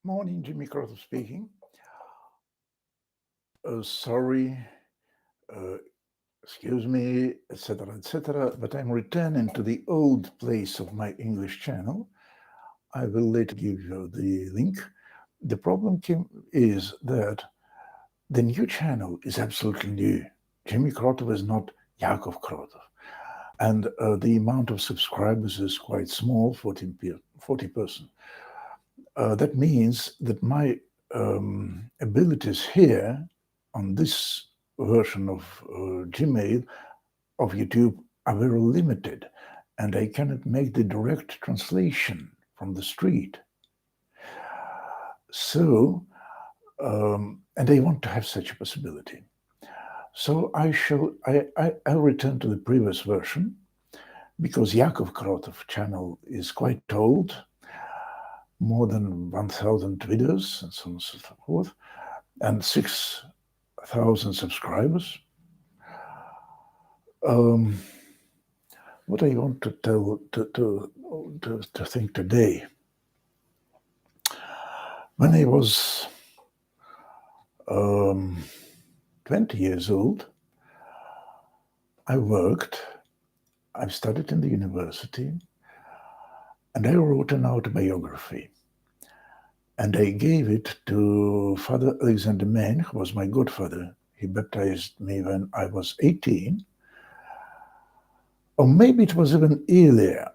Morning, Jimmy Crottle speaking. Sorry, uh, excuse me, etc., etc., but I'm returning to the old place of my English channel. I will later give you the link. The problem is that the new channel is absolutely new. Jimmy Krotov is not Yakov Krotov. And the amount of subscribers is quite small, 40%. That means that my abilities here on this version of Gmail of YouTube are very limited, and I cannot make the direct translation from the street. So, and I want to have such a possibility. So I'll return to the previous version because Yakov Krotov channel is quite old, more than 1,000 videos and so on and so forth, and 6,000 subscribers. What I want to tell to think today. When I was 20 years old, I studied in the university, and I wrote an autobiography. And I gave it to Father Alexander Mann, who was my godfather. He baptized me when I was 18. Or maybe it was even earlier.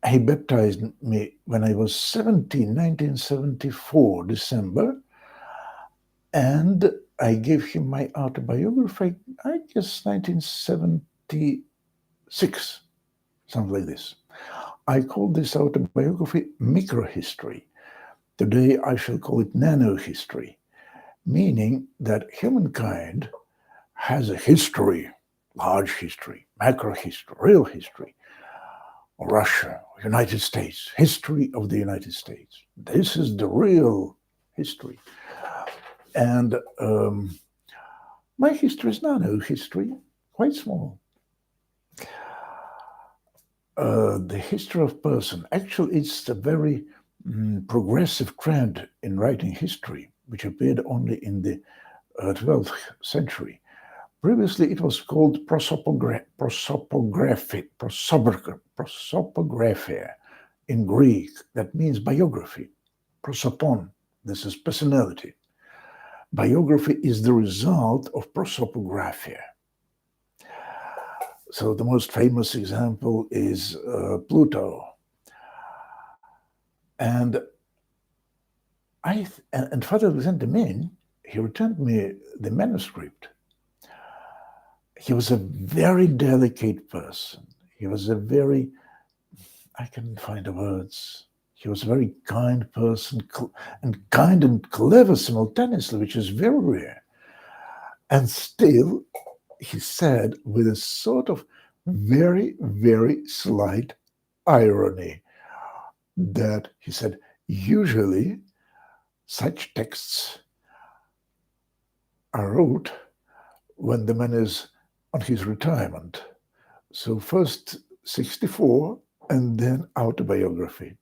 He baptized me when I was 17, 1974, December. And I gave him my autobiography, I guess 1976, something like this. I called this autobiography microhistory. Today I shall call it nanohistory, meaning that humankind has a history, large history, macro history, real history. Russia, United States, history of the United States. This is the real history. And my history is nanohistory, quite small. The history of person, actually it's a very progressive trend in writing history, which appeared only in the 12th century. Previously, it was called prosopographia in Greek. That means biography. Prosopon, this is personality. Biography is the result of prosopographia. So the most famous example is Pluto. And Father Alexander Min, he returned me the manuscript. He was a very delicate person. He was a very, I can't find the words. He was a very kind person, and kind and clever simultaneously, which is very rare. And still, he said with a sort of very, very slight irony that he said, usually such texts are wrote when the man is on his retirement. So first 64 and then autobiography.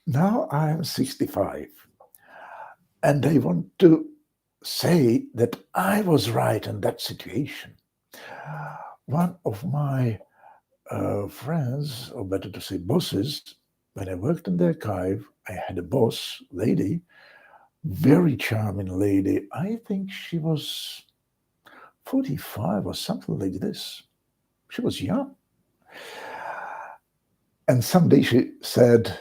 Now I am 65 and I want to say that I was right in that situation. One of my friends, or better to say bosses, when I worked in the archive, I had a boss, lady, very charming lady. I think she was 45 or something like this. She was young. And someday she said,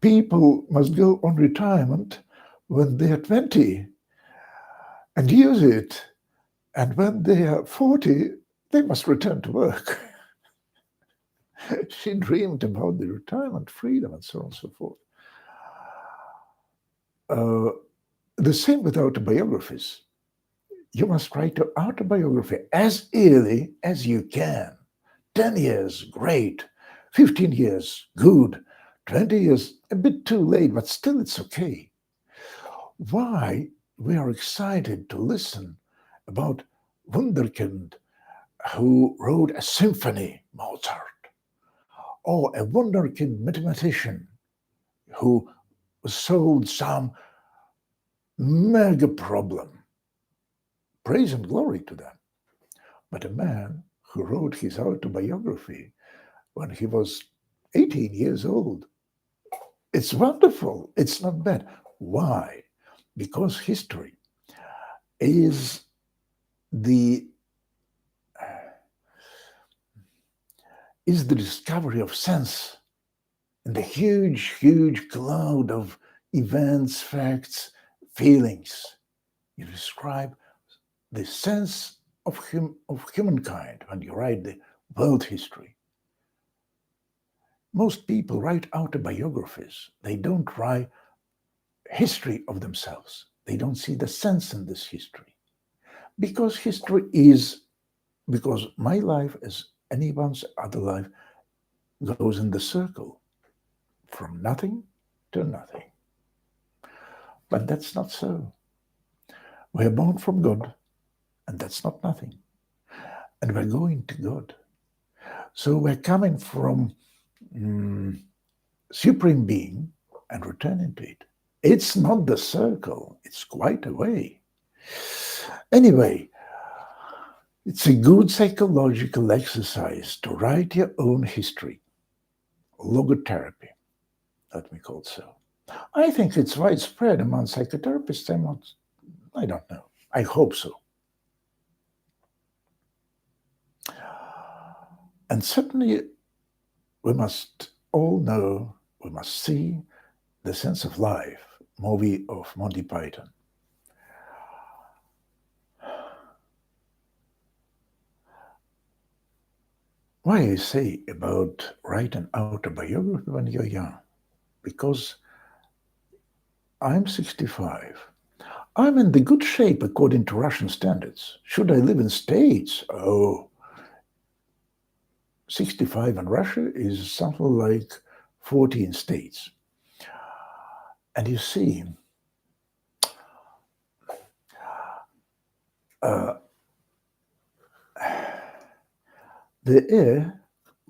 people must go on retirement when they are 20 and use it. And when they are 40, they must return to work. She dreamed about the retirement freedom and so on and so forth. The same with autobiographies. You must write your autobiography as early as you can. 10 years, great. 15 years, good. 20 years, a bit too late, but still it's okay. Why we are excited to listen about Wunderkind, who wrote a symphony, Mozart, or a wunderkind mathematician who solved some mega problem. Praise and glory to them. But a man who wrote his autobiography when he was 18 years old, it's wonderful. It's not bad. Why? Because history is the discovery of sense in the huge, huge cloud of events, facts, feelings. You describe the sense of humankind when you write the world history. Most people write autobiographies. They don't write history of themselves. They don't see the sense in this history. Because because my life, as anyone's other life, goes in the circle from nothing to nothing. But that's not so. We are born from God, and that's not nothing. And we're going to God. So we're coming from Supreme Being and returning to it. It's not the circle, it's quite a way. Anyway, it's a good psychological exercise to write your own history. Logotherapy, let me call it so. I think it's widespread among psychotherapists. I don't know. I hope so. And certainly we must all know, we must see The Sense of Life, movie of Monty Python. Why I say about write an autobiography when you're young? Because I'm 65. I'm in the good shape according to Russian standards. Should I live in States? Oh, 65 in Russia is something like 40 in States. And you see, the air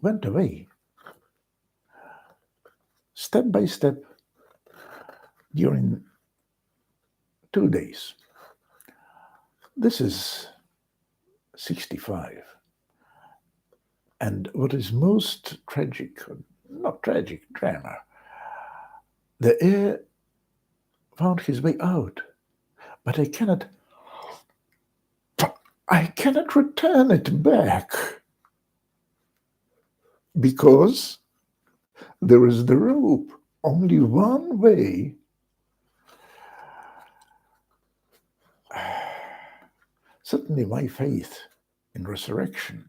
went away step by step during 2 days. This is 65. And what is most tragic, not tragic, drama, the air found his way out, but I cannot return it back because there is the rope. Only one way. Certainly my faith in resurrection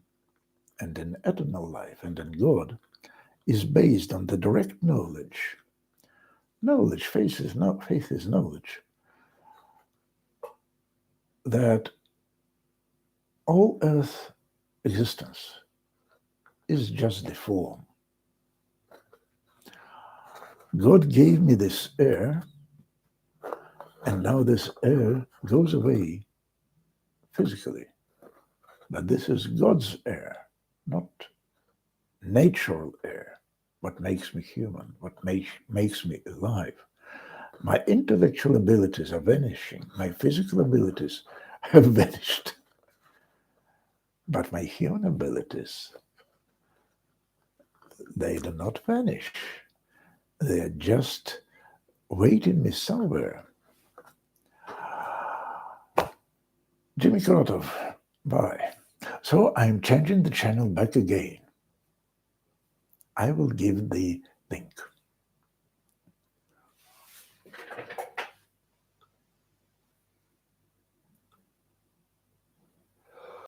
and in eternal life and in God is based on the direct knowledge. Knowledge, faith is knowledge. That all earth existence is just the form. God gave me this air, and now this air goes away physically. But this is God's air, not natural air, what makes me human, what makes me alive. My intellectual abilities are vanishing. My physical abilities have vanished. But my human abilities, they do not vanish. They are just waiting me somewhere. Jimmy Krotov, bye. So I'm changing the channel back again. I will give the link.